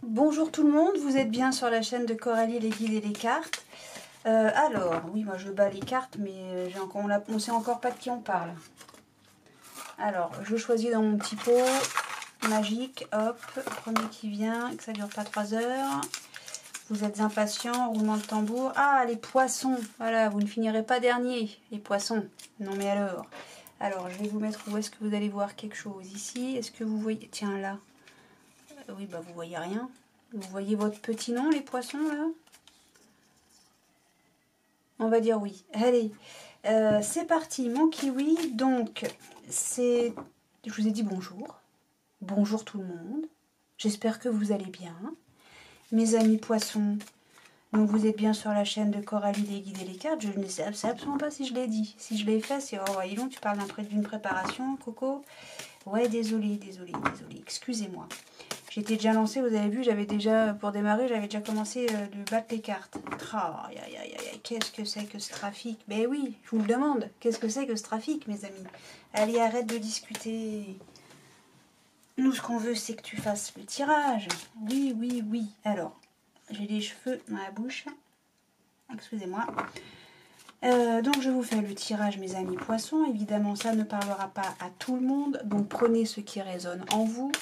Bonjour tout le monde, vous êtes bien sur la chaîne de Coralie les guides et les cartes. Alors, oui, moi je bats les cartes, mais on ne sait encore pas de qui on parle. Alors, je choisis dans mon petit pot magique, hop, premier qui vient, que ça dure pas 3 heures. Vous êtes impatients, roulement de tambour. Ah, les poissons, voilà, vous ne finirez pas dernier, les poissons. Non mais alors. Alors, je vais vous mettre où est-ce que vous allez voir quelque chose ici. Est-ce que vous voyez, tiens là. Oui, bah vous voyez rien. Vous voyez votre petit nom, les poissons, là? On va dire oui. Allez, c'est parti, mon kiwi. Donc, c'est... Je vous ai dit bonjour. Bonjour tout le monde. J'espère que vous allez bien. Mes amis poissons, donc vous êtes bien sur la chaîne de Coralie les guides et les cartes. Je ne sais absolument pas si je l'ai dit. Si je l'ai fait, c'est... Oh, voyons, tu parles d'une préparation, Coco. Ouais, désolé. Excusez-moi. J'étais déjà lancée, vous avez vu, j'avais déjà, pour démarrer, j'avais déjà commencé de battre les cartes. Qu'est-ce que c'est que ce trafic? Ben oui, je vous le demande, qu'est-ce que c'est que ce trafic, mes amis? Allez, arrête de discuter. Nous, ce qu'on veut, c'est que tu fasses le tirage. Oui. Alors, j'ai les cheveux dans la bouche. Excusez-moi. Donc, je vous fais le tirage, mes amis poissons. Évidemment, ça ne parlera pas à tout le monde. Donc, prenez ce qui résonne en vous,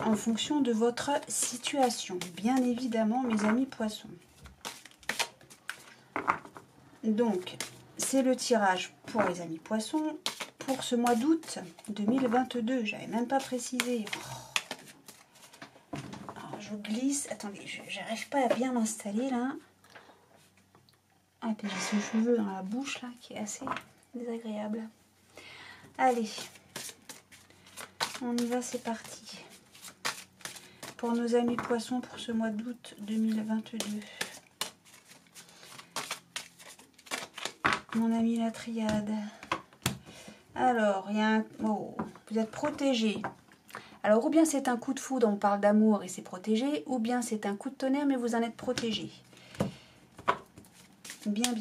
en fonction de votre situation, bien évidemment, mes amis poissons. Donc, c'est le tirage pour les amis poissons pour ce mois d'août 2022. J'avais même pas précisé. Alors, je glisse. Attendez, j'arrive pas à bien m'installer là. Ah, puis j'ai ce cheveu dans la bouche là qui est assez désagréable. Allez, on y va, c'est parti. Pour nos amis poissons pour ce mois d'août 2022. Mon ami la triade. Alors, il y a un... Oh, vous êtes protégé. Alors, ou bien c'est un coup de foudre, on parle d'amour et c'est protégé, ou bien c'est un coup de tonnerre, mais vous en êtes protégé. Bien.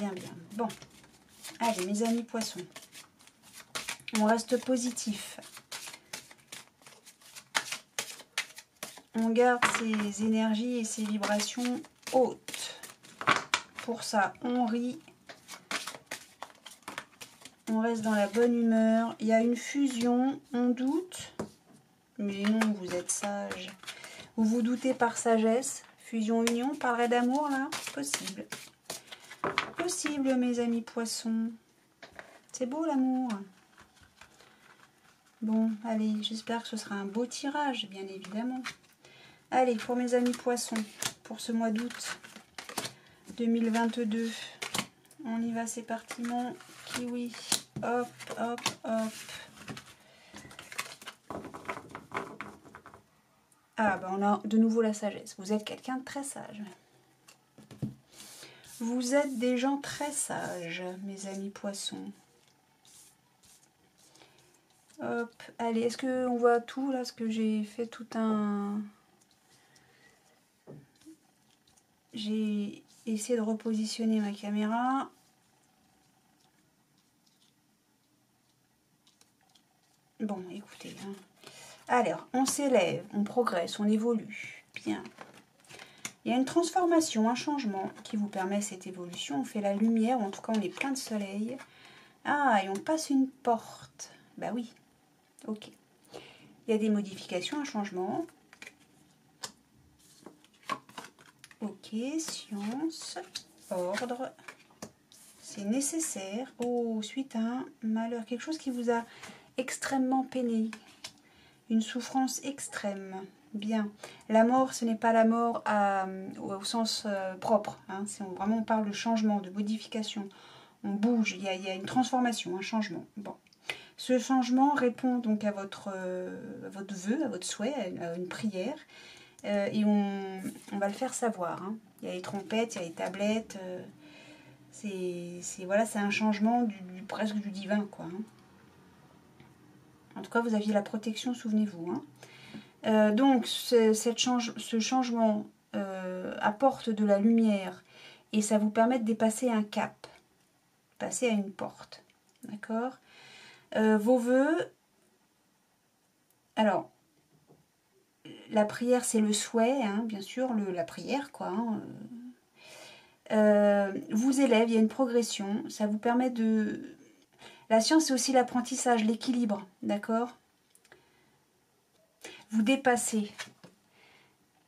Bon. Allez, mes amis poissons. On reste positif. On garde ses énergies et ses vibrations hautes. Pour ça, on rit. On reste dans la bonne humeur. Il y a une fusion, on doute. Mais non, vous êtes sage. Vous vous doutez par sagesse. Fusion-union, parlerait d'amour là? Possible. Possible, mes amis poissons. C'est beau l'amour. Bon, allez, j'espère que ce sera un beau tirage, bien évidemment. Allez, pour mes amis poissons, pour ce mois d'août 2022. On y va, c'est parti, mon kiwi. Hop. Ah, ben on a de nouveau la sagesse. Vous êtes quelqu'un de très sage. Vous êtes des gens très sages, mes amis poissons. Hop, allez, est-ce qu'on voit tout là? Parce que j'ai fait tout un... J'ai essayé de repositionner ma caméra. Bon, écoutez. Hein. Alors, on s'élève, on progresse, on évolue. Bien. Il y a une transformation, un changement qui vous permet cette évolution. On fait la lumière, ou en tout cas on est plein de soleil. Ah, et on passe une porte. Bah oui, ok. Il y a des modifications, un changement. Ok, science, ordre. C'est nécessaire. Oh, suite à un malheur, quelque chose qui vous a extrêmement peiné. Une souffrance extrême. Bien. La mort, ce n'est pas la mort au sens propre. Hein. Vraiment, on parle de changement, de modification. On bouge, il y a une transformation, un changement. Bon. Ce changement répond donc à votre vœu, à votre souhait, à une prière. Et on va le faire savoir. Hein. Il y a les trompettes, il y a les tablettes. Voilà, c'est un changement presque du divin, quoi. Hein. En tout cas, vous aviez la protection, souvenez-vous. Hein. Donc, ce changement apporte de la lumière et ça vous permet de dépasser un cap, passer à une porte. D'accord? Vos vœux. Alors, la prière, c'est le souhait, hein, bien sûr, la prière, quoi. Hein. Vous élève, il y a une progression, ça vous permet de... La science, c'est aussi l'apprentissage, l'équilibre, d'accord? Vous dépassez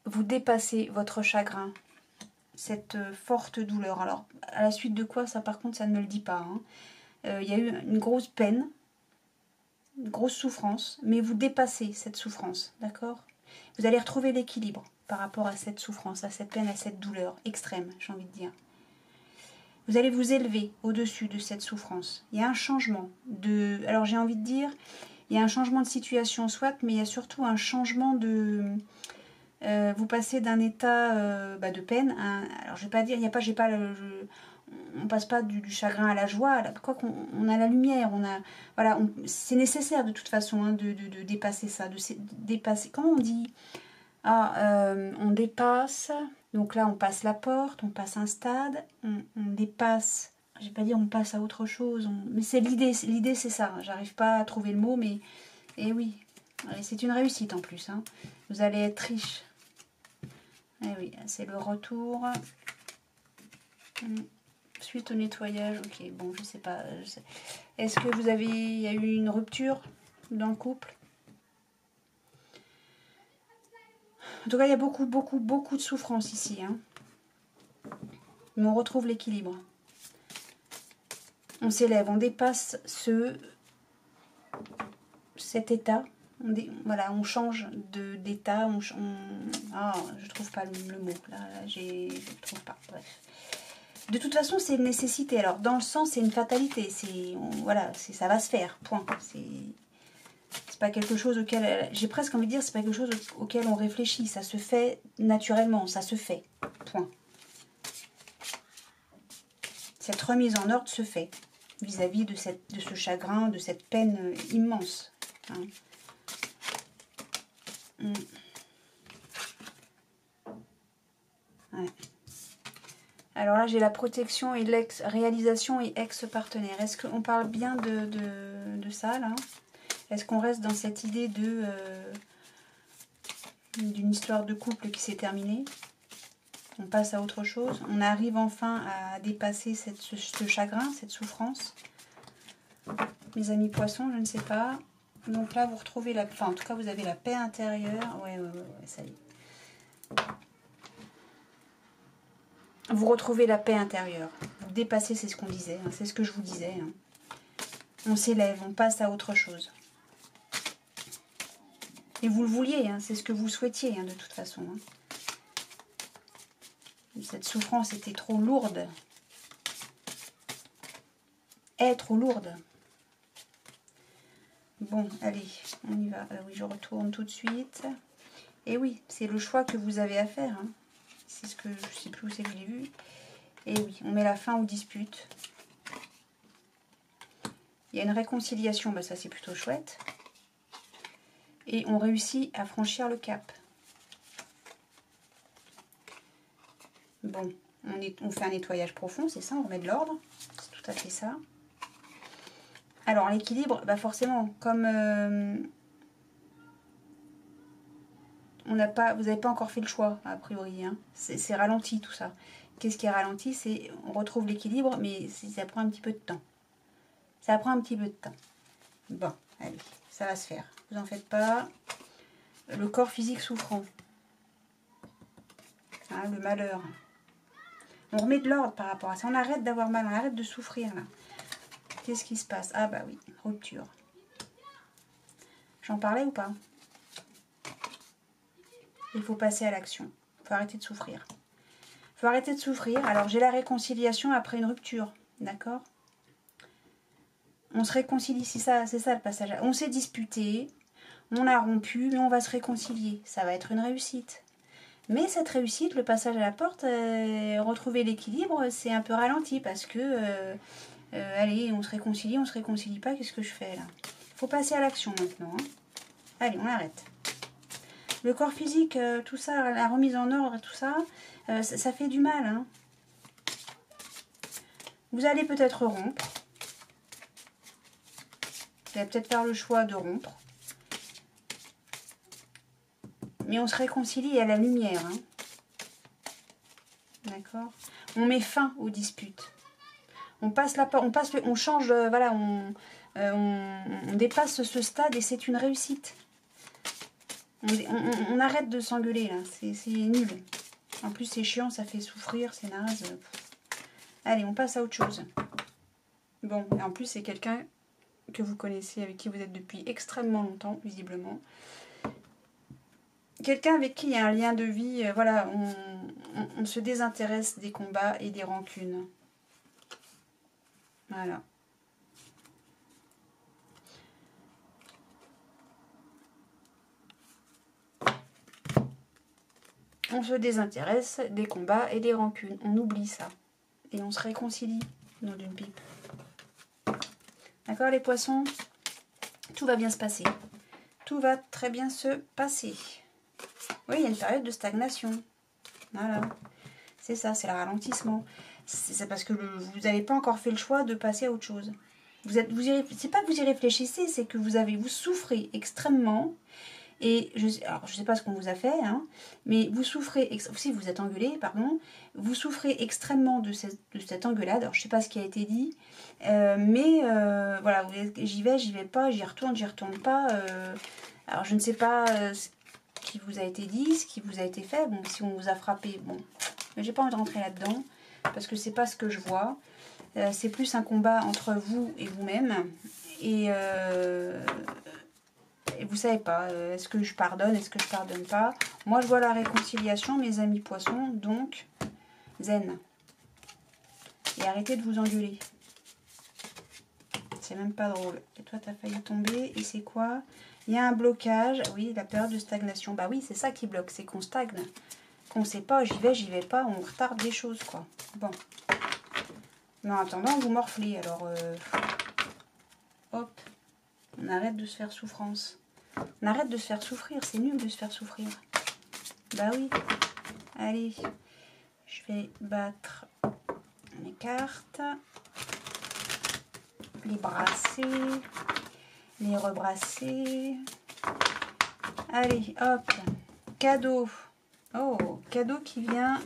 votre chagrin, cette forte douleur. Alors, à la suite de quoi, ça par contre, ça ne me le dit pas. Hein. Il y a eu une grosse peine, une grosse souffrance, mais vous dépassez cette souffrance, d'accord? Vous allez retrouver l'équilibre par rapport à cette souffrance, à cette peine, à cette douleur extrême, j'ai envie de dire. Vous allez vous élever au-dessus de cette souffrance. Il y a un changement de... Alors j'ai envie de dire, il y a un changement de situation, soit, mais il y a surtout un changement de... vous passez d'un état de peine à... Alors je vais pas dire, il y a pas, j'ai pas... on passe pas du chagrin à la joie, quoi qu'on a la lumière, on a... Voilà, c'est nécessaire de toute façon hein, de dépasser ça, de dépasser... Comment on dit? On dépasse... Donc là, on passe la porte, on passe un stade, on dépasse, je vais pas dire on passe à autre chose, mais c'est l'idée c'est ça, j'arrive pas à trouver le mot, mais et oui, c'est une réussite en plus, hein. Vous allez être riche. Et oui, c'est le retour. Suite au nettoyage, ok, bon, je sais pas. Est-ce que il y a eu une rupture dans le couple? En tout cas, il y a beaucoup de souffrance ici. Hein. Mais on retrouve l'équilibre. On s'élève, on dépasse cet état. Voilà, on change d'état. Je trouve pas le mot. Là, je trouve pas. Bref. De toute façon, c'est une nécessité. Alors, dans le sens, c'est une fatalité. Ça va se faire. Point. C'est pas quelque chose auquel... J'ai presque envie de dire, c'est pas quelque chose auquel on réfléchit. Ça se fait naturellement. Ça se fait. Point. Cette remise en ordre se fait vis-à-vis de ce chagrin, de cette peine immense. Hein. Ouais. Alors là, j'ai la protection et réalisation et ex-partenaire. Est-ce qu'on parle bien de ça, là? Est-ce qu'on reste dans cette idée d'une histoire de couple qui s'est terminée? On passe à autre chose. On arrive enfin à dépasser ce chagrin, cette souffrance. Mes amis poissons, je ne sais pas. Donc là, vous retrouvez la... Enfin, en tout cas, vous avez la paix intérieure. Ouais, ça y est. Vous retrouvez la paix intérieure. Vous dépassez, c'est ce qu'on disait. Hein, c'est ce que je vous disais. Hein. On s'élève, on passe à autre chose. Et vous le vouliez, hein, c'est ce que vous souhaitiez, hein, de toute façon. Hein. Cette souffrance était trop lourde. Est trop lourde. Bon, allez, on y va. Oui, je retourne tout de suite. Et oui, c'est le choix que vous avez à faire. Hein. C'est ce que je ne sais plus où c'est que je l'ai vu. Et oui, on met la fin aux disputes. Il y a une réconciliation, bah ça c'est plutôt chouette. Et on réussit à franchir le cap. Bon, on fait un nettoyage profond, c'est ça, on remet de l'ordre. C'est tout à fait ça. Alors l'équilibre, bah forcément, comme vous n'avez pas encore fait le choix, a priori. Hein. C'est ralenti tout ça. Qu'est-ce qui est ralenti? C'est on retrouve l'équilibre, mais ça prend un petit peu de temps. Ça prend un petit peu de temps. Bon, allez, ça va se faire. Vous en faites pas. Le corps physique souffrant. Hein, le malheur. On remet de l'ordre par rapport à ça. On arrête d'avoir mal, on arrête de souffrir là. Qu'est-ce qui se passe? Ah bah oui, rupture. J'en parlais ou pas? Il faut passer à l'action. Il faut arrêter de souffrir. Il faut arrêter de souffrir. Alors j'ai la réconciliation après une rupture. D'accord? On se réconcilie, c'est ça le passage. On s'est disputé, on a rompu, mais on va se réconcilier. Ça va être une réussite. Mais cette réussite, le passage à la porte, retrouver l'équilibre, c'est un peu ralenti parce que, allez, on se réconcilie pas, qu'est-ce que je fais là? Il faut passer à l'action maintenant. Hein. Allez, on arrête. Le corps physique, tout ça, la remise en ordre, tout ça, ça fait du mal. Hein. Vous allez peut-être rompre. Vous allez peut-être faire le choix de rompre. mais on se réconcilie à la lumière. Hein. D'accord. On met fin aux disputes. On passe la porte, on change, voilà, on dépasse ce stade et c'est une réussite. On arrête de s'engueuler là, c'est nul. En plus c'est chiant, ça fait souffrir, c'est naze. Allez, on passe à autre chose. Bon, et en plus c'est quelqu'un que vous connaissez, avec qui vous êtes depuis extrêmement longtemps, visiblement. Quelqu'un avec qui il y a un lien de vie, voilà, on se désintéresse des combats et des rancunes. Voilà. On se désintéresse des combats et des rancunes. On oublie ça. Et on se réconcilie, nom d'une pipe. D'accord les poissons? Tout va bien se passer. Tout va très bien se passer. Oui, il y a une période de stagnation. Voilà. C'est ça, c'est le ralentissement. C'est parce que vous n'avez pas encore fait le choix de passer à autre chose. C'est pas que vous y réfléchissez, c'est que vous souffrez extrêmement. Et alors, je sais pas ce qu'on vous a fait, hein, mais vous souffrez, si vous êtes engueulé, pardon, vous souffrez extrêmement de cette engueulade. Alors, je sais pas ce qui a été dit, mais voilà, j'y vais pas, j'y retourne pas. Alors, je ne sais pas ce qui vous a été dit, ce qui vous a été fait. Bon, si on vous a frappé, bon, mais j'ai pas envie de rentrer là-dedans, parce que c'est pas ce que je vois. C'est plus un combat entre vous et vous-même. Et vous savez pas, est-ce que je pardonne, est-ce que je pardonne pas? Moi, je vois la réconciliation, mes amis poissons, donc zen. Et arrêtez de vous engueuler. C'est même pas drôle. Et toi, t'as failli tomber. Et c'est quoi? Il y a un blocage. Oui, la période de stagnation. Bah oui, c'est ça qui bloque, c'est qu'on stagne. Qu'on sait pas, j'y vais pas, on retarde des choses, quoi. Bon. Mais en attendant, vous morflez. Alors, hop, on arrête de se faire souffrance. On arrête de se faire souffrir, c'est nul de se faire souffrir. Bah oui. Allez, je vais battre mes cartes, les brasser, les rebrasser. Allez, hop, cadeau. Oh, cadeau qui vient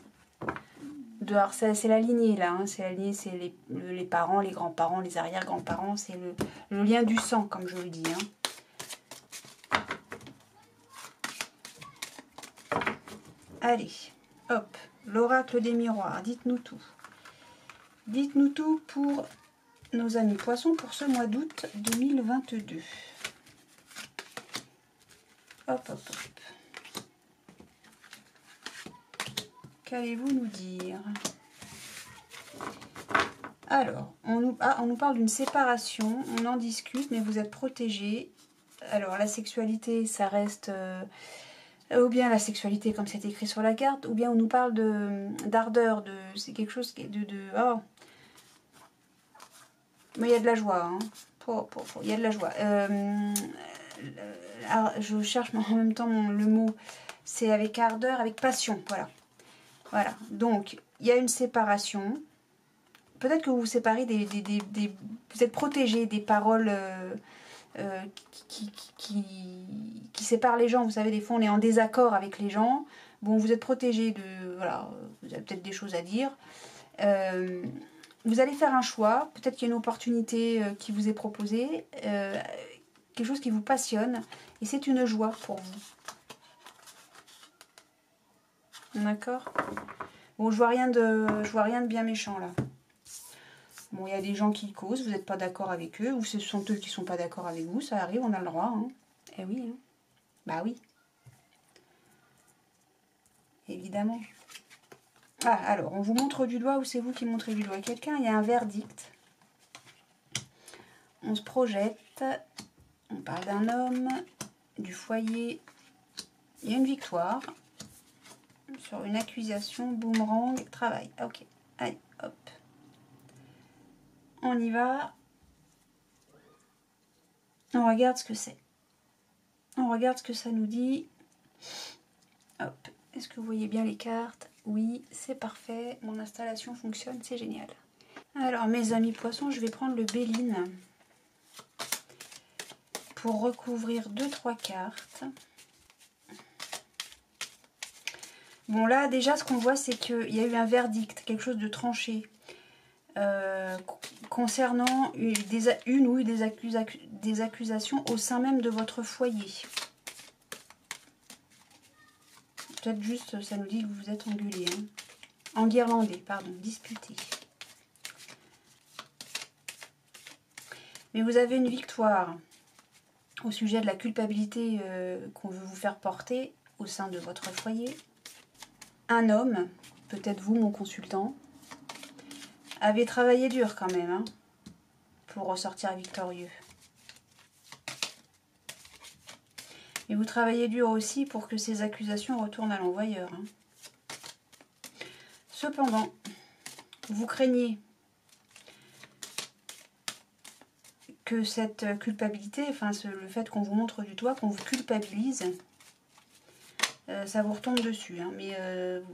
de... Alors, c'est la lignée là, hein, c'est la lignée, c'est les parents, les grands-parents, les arrière-grands-parents, c'est le lien du sang, comme je le dis, hein. Allez, hop, l'oracle des miroirs, dites-nous tout. Dites-nous tout pour nos amis poissons pour ce mois d'août 2022. Hop, hop, hop. Qu'allez-vous nous dire? Alors, on nous parle d'une séparation, on en discute, mais vous êtes protégés. Alors, la sexualité, ça reste... ou bien la sexualité comme c'est écrit sur la carte, ou bien on nous parle d'ardeur, c'est quelque chose oh. Mais il y a de la joie, hein. Il y a de la joie. Alors, je cherche en même temps le mot, c'est avec ardeur, avec passion, voilà. Voilà, donc il y a une séparation. Peut-être que vous vous séparez vous êtes protégé des paroles qui séparent les gens. Vous savez, des fois on est en désaccord avec les gens. Bon, vous êtes protégé de... Voilà, vous avez peut-être des choses à dire. Vous allez faire un choix. Peut-être qu'il y a une opportunité qui vous est proposée. Quelque chose qui vous passionne. Et c'est une joie pour vous. D'accord? Bon, je vois rien de bien méchant là. Bon, il y a des gens qui causent, vous n'êtes pas d'accord avec eux, ou ce sont eux qui ne sont pas d'accord avec vous, ça arrive, on a le droit. Hein. Eh oui, hein. Bah oui. Évidemment. Ah, alors, on vous montre du doigt ou c'est vous qui montrez du doigt quelqu'un? Il y a un verdict. On se projette. On parle d'un homme, du foyer. Il y a une victoire. Sur une accusation, boomerang, travail. Ok, allez, hop. On y va. On regarde ce que c'est. On regarde ce que ça nous dit. Hop. Est-ce que vous voyez bien les cartes? Oui, c'est parfait. Mon installation fonctionne, c'est génial. Alors, mes amis poissons, je vais prendre le Béline pour recouvrir 2-3 cartes. Bon, là, déjà, ce qu'on voit, c'est qu'il y a eu un verdict, quelque chose de tranché. Concernant une ou des accusations au sein même de votre foyer. Peut-être juste, ça nous dit que vous vous êtes engueulé. Hein. Enguirlandé, pardon, disputé. Mais vous avez une victoire au sujet de la culpabilité qu'on veut vous faire porter au sein de votre foyer. Un homme, peut-être vous, mon consultant, avez travaillé dur quand même, hein, pour ressortir victorieux. Et vous travaillez dur aussi pour que ces accusations retournent à l'envoyeur. Hein. Cependant, vous craignez que cette culpabilité, enfin le fait qu'on vous montre du doigt, qu'on vous culpabilise, ça vous retombe dessus. Hein. Mais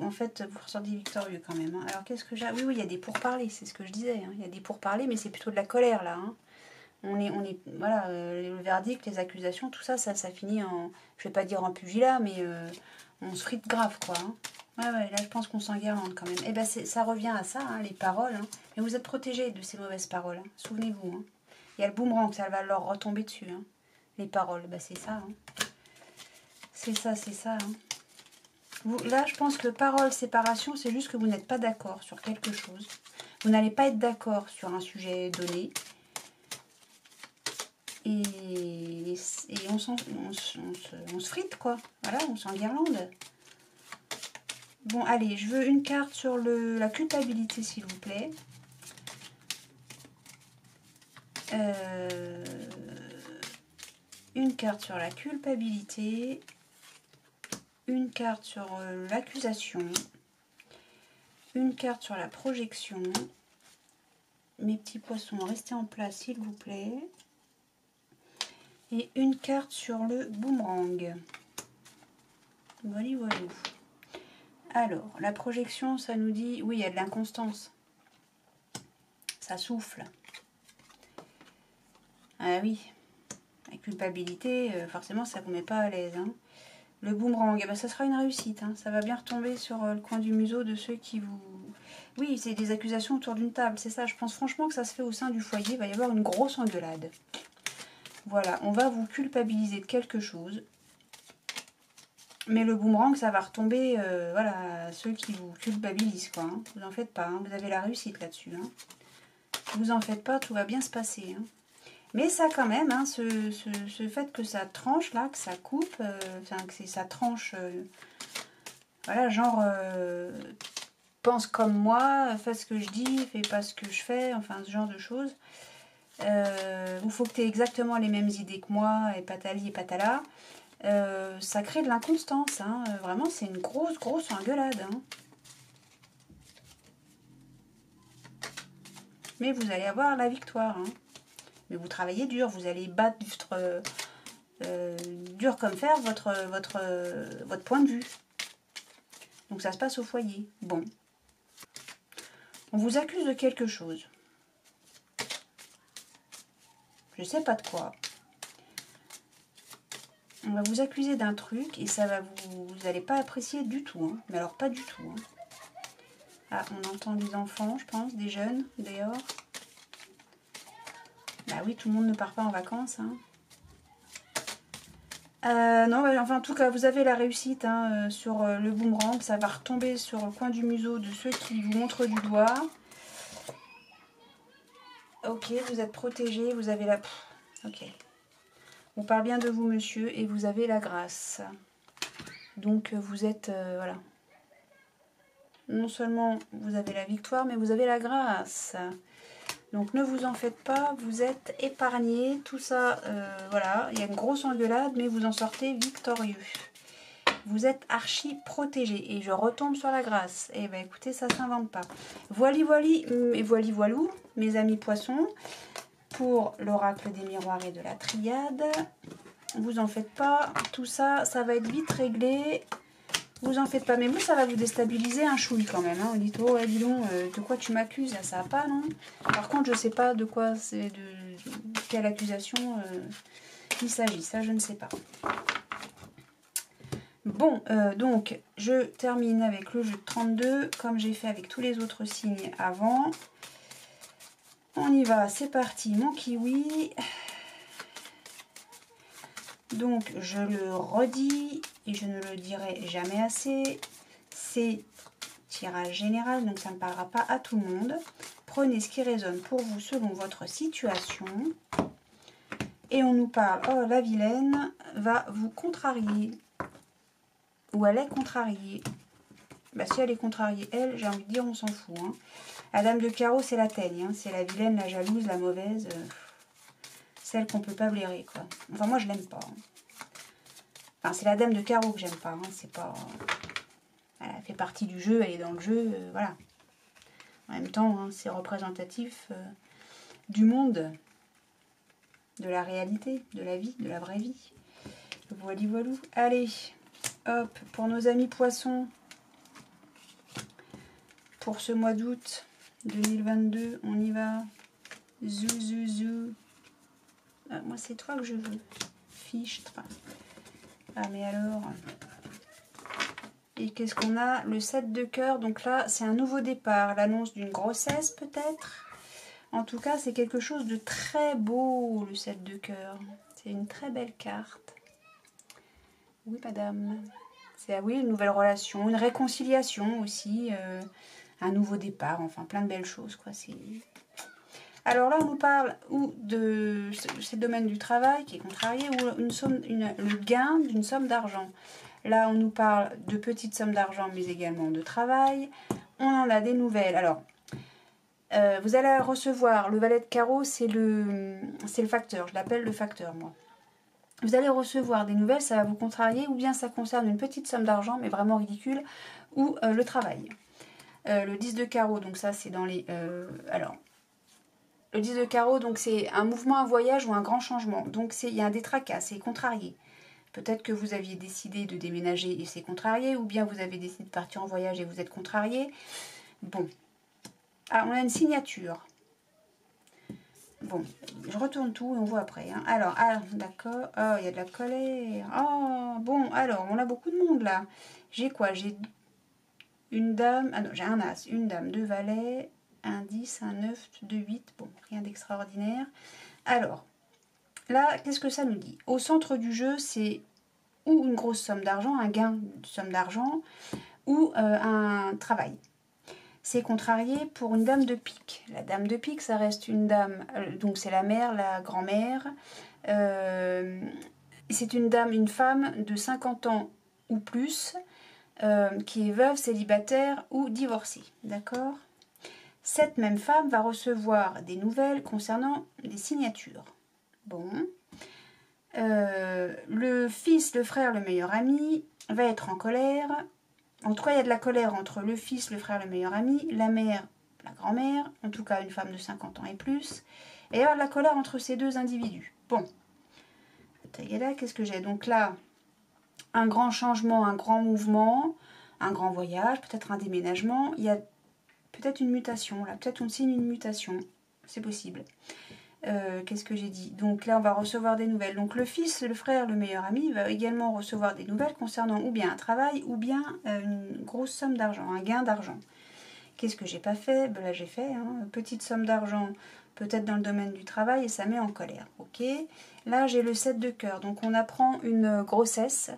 en fait, vous ressortez victorieux quand même. Hein. Alors qu'est-ce que j'ai... Oui, il y a des pourparlers, c'est ce que je disais. Hein. Il y a des pourparlers, mais c'est plutôt de la colère là. Hein. On est, voilà, le verdict, les accusations, tout ça, ça finit en, je vais pas dire en pugilat, mais on se frite grave, quoi. Hein. Ouais, là, je pense qu'on s'enguirlande quand même. Et ben, ça revient à ça, hein, les paroles. Hein. Mais vous êtes protégés de ces mauvaises paroles, hein. Souvenez-vous. Hein. Il y a le boomerang, ça va leur retomber dessus. Hein. Les paroles, ben, c'est ça. Hein. C'est ça. Hein. Là, je pense que parole, séparation, c'est juste que vous n'êtes pas d'accord sur quelque chose. Vous n'allez pas être d'accord sur un sujet donné. Et on se frite, quoi. Voilà, on s'enguirlande. Bon, allez, je veux une carte sur la culpabilité, s'il vous plaît. Une carte sur la culpabilité. Une carte sur l'accusation. Une carte sur la projection. Mes petits poissons, restez en place, s'il vous plaît. Et une carte sur le boomerang. Voilà. Alors, la projection, ça nous dit... Oui, il y a de l'inconstance. Ça souffle. Ah oui. La culpabilité, forcément, ça ne vous met pas à l'aise. Hein. Le boomerang, eh ben, ça sera une réussite. Hein. Ça va bien retomber sur le coin du museau de ceux qui vous... Oui, c'est des accusations autour d'une table, c'est ça. Je pense franchement que ça se fait au sein du foyer. Il va y avoir une grosse engueulade. Voilà, on va vous culpabiliser de quelque chose. Mais le boomerang, ça va retomber voilà, à ceux qui vous culpabilisent, quoi. Hein. Vous en faites pas, hein. Vous avez la réussite là-dessus. Hein. Vous en faites pas, tout va bien se passer. Hein. Mais ça quand même, hein, ce fait que ça tranche là, que ça coupe, que ça tranche, voilà, genre, pense comme moi, fais ce que je dis, fais pas ce que je fais, enfin ce genre de choses. Il faut que tu aies exactement les mêmes idées que moi, et patali et patala. Ça crée de l'inconstance, hein. Vraiment c'est une grosse engueulade. Hein. Mais vous allez avoir la victoire. Hein. Mais vous travaillez dur, vous allez battre dur comme fer votre point de vue. Donc ça se passe au foyer. Bon. On vous accuse de quelque chose. Je sais pas de quoi. On va vous accuser d'un truc et ça va vous n'allez pas apprécier du tout. Hein. Mais alors pas du tout. Hein. Ah, on entend des enfants, je pense, des jeunes d'ailleurs. Bah oui, tout le monde ne part pas en vacances. Hein. Non, enfin en tout cas, vous avez la réussite hein, sur le boomerang. Ça va retomber sur le coin du museau de ceux qui vous montrent du doigt. Ok, vous êtes protégé, vous avez la... Ok. On parle bien de vous, monsieur, et vous avez la grâce. Donc, vous êtes... voilà. Non seulement vous avez la victoire, mais vous avez la grâce. Donc, ne vous en faites pas, vous êtes épargné. Tout ça, voilà, il y a une grosse engueulade, mais vous en sortez victorieux. Vous êtes archi protégé. Et je retombe sur la grâce. Eh bien, écoutez, ça ne s'invente pas. Voili, voilou, mes amis poissons, pour l'oracle des miroirs et de la triade. Vous en faites pas. Tout ça, ça va être vite réglé. Vous en faites pas. Mais vous, ça va vous déstabiliser un chouille quand même. Hein. Vous dites, oh, dis donc, de quoi tu m'accuses? Ça va pas, non? Par contre, je sais pas de quoi c'est, de quelle accusation il s'agit. Ça, je ne sais pas. Bon, donc, je termine avec le jeu de 32, comme j'ai fait avec tous les autres signes avant. On y va, c'est parti, mon kiwi. Donc, je le redis, et je ne le dirai jamais assez, c'est tirage général, donc ça ne parlera pas à tout le monde. Prenez ce qui résonne pour vous selon votre situation. Et on nous parle, oh la vilaine va vous contrarier. Ou elle est contrariée. Bah, si elle est contrariée, elle, j'ai envie de dire, on s'en fout. Hein. La dame de carreau, c'est la teigne. Hein. C'est la vilaine, la jalouse, la mauvaise. Celle qu'on peut pas blairer, quoi. Enfin, moi, je l'aime pas. Hein. Enfin, c'est la dame de carreau que j'aime pas. Hein. C'est pas... Elle fait partie du jeu, elle est dans le jeu, voilà. En même temps, hein, c'est représentatif du monde, de la réalité, de la vie, de la vraie vie. Voilà, voilà. Allez, hop, pour nos amis poissons, pour ce mois d'août 2022, on y va. Zou, zou, zou. Ah, moi, c'est toi que je veux. Fichtre. Ah, mais alors... Et qu'est-ce qu'on a? Le 7 de cœur. Donc là, c'est un nouveau départ. L'annonce d'une grossesse, peut-être. En tout cas, c'est quelque chose de très beau, le 7 de cœur. C'est une très belle carte. Oui, madame. C'est, oui, une nouvelle relation, une réconciliation aussi, un nouveau départ, enfin, plein de belles choses, quoi. Alors là, on nous parle ou de... C'est le domaine du travail qui est contrarié, ou le gain d'une somme d'argent. Là, on nous parle de petites sommes d'argent, mais également de travail. On en a des nouvelles. Alors, vous allez recevoir le valet de carreau, c'est le facteur. Je l'appelle le facteur, moi. Vous allez recevoir des nouvelles, ça va vous contrarier, ou bien ça concerne une petite somme d'argent, mais vraiment ridicule, ou le travail. Le 10 de carreau, donc ça, c'est dans les... alors, le 10 de carreau, donc c'est un mouvement, un voyage ou un grand changement. Donc, il y a un détracas, c'est contrarié. Peut-être que vous aviez décidé de déménager et c'est contrarié, ou bien vous avez décidé de partir en voyage et vous êtes contrarié. Bon. Ah, on a une signature. Bon, je retourne tout et on voit après. Hein. Alors, ah, d'accord. Oh, il y a de la colère. Oh, bon, alors, on a beaucoup de monde là. J'ai quoi? J'ai une dame. Ah non, j'ai un as, une dame, deux valets, un 10, un 9, deux 8. Bon, rien d'extraordinaire. Alors, là, qu'est-ce que ça nous dit? Au centre du jeu, c'est ou une grosse somme d'argent, un gain de somme d'argent, ou un travail. C'est contrarié pour une dame de pique. La dame de pique, ça reste une dame, donc c'est la mère, la grand-mère. C'est une dame, une femme de 50 ans ou plus, qui est veuve, célibataire ou divorcée. D'accord? Cette même femme va recevoir des nouvelles concernant des signatures. Bon. Le fils, le frère, le meilleur ami va être en colère. En tout cas, il y a de la colère entre le fils, le frère, le meilleur ami, la mère, la grand-mère, en tout cas une femme de 50 ans et plus. Et il y a de la colère entre ces deux individus. Bon. Qu'est-ce que j'ai? Donc là, un grand changement, un grand mouvement, un grand voyage, peut-être un déménagement. Il y a peut-être une mutation, là. Peut-être on signe une mutation. C'est possible. Qu'est-ce que j'ai dit? Donc là, on va recevoir des nouvelles. Donc le fils, le frère, le meilleur ami va également recevoir des nouvelles concernant ou bien un travail ou bien une grosse somme d'argent, un gain d'argent. Qu'est-ce que j'ai pas fait? Ben là, j'ai fait. Hein, petite somme d'argent, peut-être dans le domaine du travail, et ça met en colère. Ok. Là, j'ai le 7 de cœur. Donc on apprend une grossesse.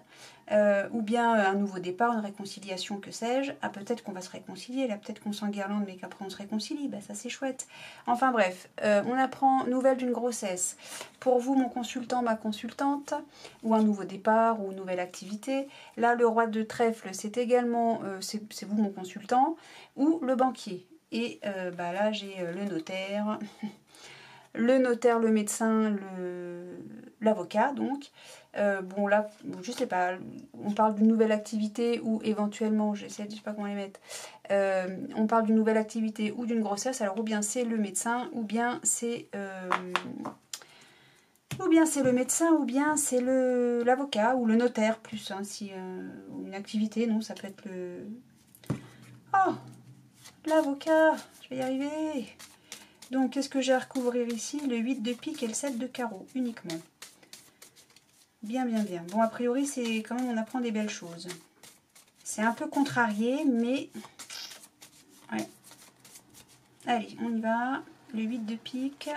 Ou bien un nouveau départ, une réconciliation, que sais-je. Ah, peut-être qu'on va se réconcilier, là, peut-être qu'on s'enguirlande, mais qu'après on se réconcilie, bah, ça c'est chouette. Enfin bref, on apprend nouvelle d'une grossesse. Pour vous, mon consultant, ma consultante, ou un nouveau départ, ou une nouvelle activité. Là, le roi de trèfle, c'est également, c'est vous mon consultant, ou le banquier. Et bah, là, j'ai le notaire, le notaire, le médecin, l'avocat, donc. Bon là, je sais pas, on parle d'une nouvelle activité ou éventuellement, je sais pas comment les mettre, on parle d'une nouvelle activité ou d'une grossesse, alors ou bien c'est le médecin, ou bien c'est le médecin, ou bien c'est l'avocat ou le notaire, plus hein, si une activité, non, ça peut être le... Oh, l'avocat, je vais y arriver. Donc, qu'est-ce que j'ai à recouvrir ici? Le 8 de pique et le 7 de carreau, uniquement. Bien, bien, bien. Bon, a priori, c'est quand même, on apprend des belles choses. C'est un peu contrarié, mais... Ouais. Allez, on y va. Le 8 de pique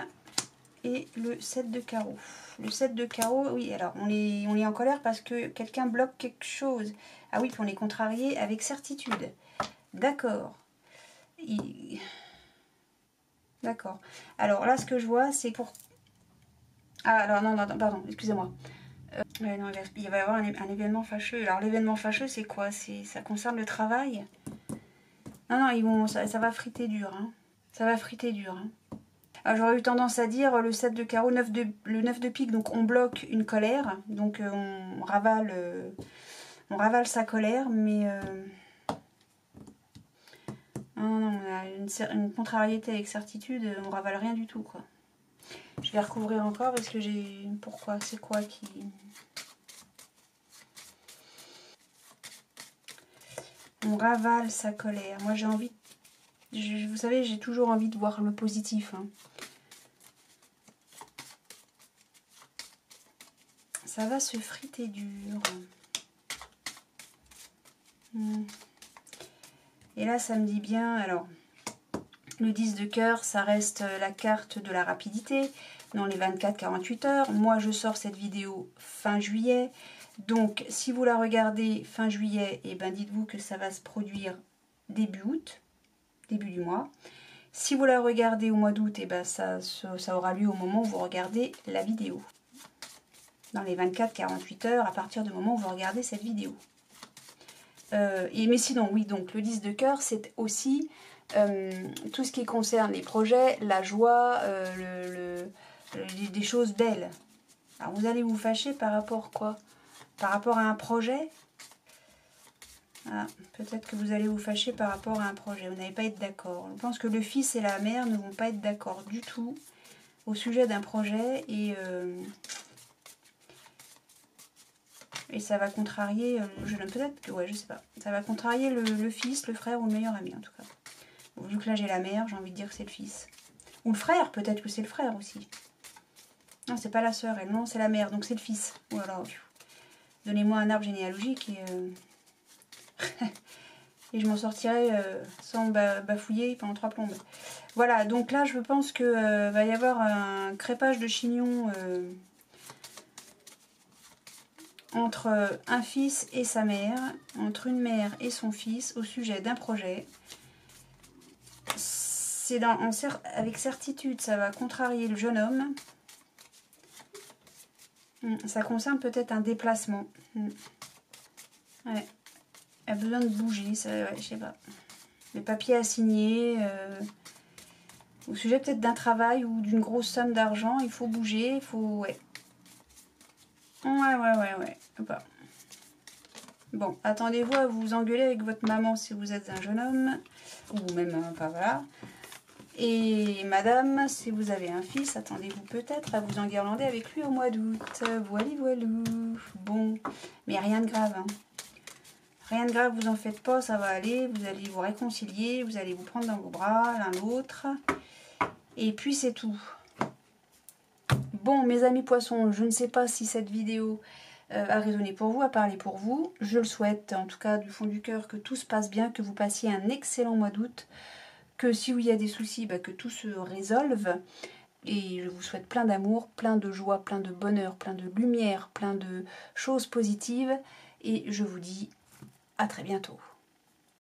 et le 7 de carreau. Le 7 de carreau, oui, alors, on est en colère parce que quelqu'un bloque quelque chose. Ah oui, puis on est contrarié avec certitude. D'accord. D'accord. Alors là, ce que je vois, c'est pour... Ah, alors non, pardon, excusez-moi. Non, il va y avoir un événement fâcheux. Alors l'événement fâcheux, c'est quoi? Ça concerne le travail? Non, non, ça va friter dur. Hein. Ça va friter dur. Hein. J'aurais eu tendance à dire le 7 de carreau, le 9 de pique, donc on bloque une colère. Donc on ravale sa colère, mais... Non, non, on a une contrariété avec certitude, on ravale rien du tout, quoi. Je vais recouvrir encore parce que j'ai... Pourquoi? C'est quoi qui... On ravale sa colère. Moi, j'ai envie... vous savez, j'ai toujours envie de voir le positif. Hein. Ça va se friter dur. Et là, ça me dit bien... Alors, le 10 de cœur, ça reste la carte de la rapidité dans les 24-48 heures. Moi, je sors cette vidéo fin juillet. Donc, si vous la regardez fin juillet, eh ben, dites-vous que ça va se produire début août, début du mois. Si vous la regardez au mois d'août, eh ben, ça aura lieu au moment où vous regardez la vidéo. Dans les 24-48 heures, à partir du moment où vous regardez cette vidéo. Mais sinon, oui, donc le 10 de cœur, c'est aussi tout ce qui concerne les projets, la joie, des choses belles. Alors, vous allez vous fâcher par rapport à quoi? Par rapport à un projet? Ah, peut-être que vous allez vous fâcher par rapport à un projet. Vous n'allez pas être d'accord. Je pense que le fils et la mère ne vont pas être d'accord du tout au sujet d'un projet et ça va contrarier le jeune homme. Peut-être que, ouais, je sais pas. Ça va contrarier le fils, le frère ou le meilleur ami en tout cas. Vu que là j'ai la mère, j'ai envie de dire que c'est le fils. Ou le frère, peut-être que c'est le frère aussi. Non, c'est pas la sœur, elle, non, c'est la mère, donc c'est le fils. Voilà. Donnez-moi un arbre généalogique et, et je m'en sortirai sans bafouiller pendant 3 plombes. Voilà, donc là je pense que va y avoir un crépage de chignon entre un fils et sa mère, entre une mère et son fils au sujet d'un projet. C'est avec certitude, ça va contrarier le jeune homme. Ça concerne peut-être un déplacement. Ouais. Elle a besoin de bouger, ça, ouais, je sais pas. Les papiers à signer. Au sujet peut-être d'un travail ou d'une grosse somme d'argent, il faut bouger, il faut... Ouais. Ouais. Hop. Bon, attendez-vous à vous engueuler avec votre maman si vous êtes un jeune homme. Ou même, enfin voilà. Et madame, si vous avez un fils, attendez-vous peut-être à vous enguirlander avec lui au mois d'août. Voilou. Bon, mais rien de grave. Hein. Rien de grave, vous en faites pas, ça va aller. Vous allez vous réconcilier, vous allez vous prendre dans vos bras, l'un l'autre. Et puis c'est tout. Bon, mes amis poissons, je ne sais pas si cette vidéo a résonné pour vous, a parlé pour vous. Je le souhaite, en tout cas du fond du cœur, que tout se passe bien, que vous passiez un excellent mois d'août. Que si il y a des soucis, que tout se résolve. Et je vous souhaite plein d'amour, plein de joie, plein de bonheur, plein de lumière, plein de choses positives. Et je vous dis à très bientôt.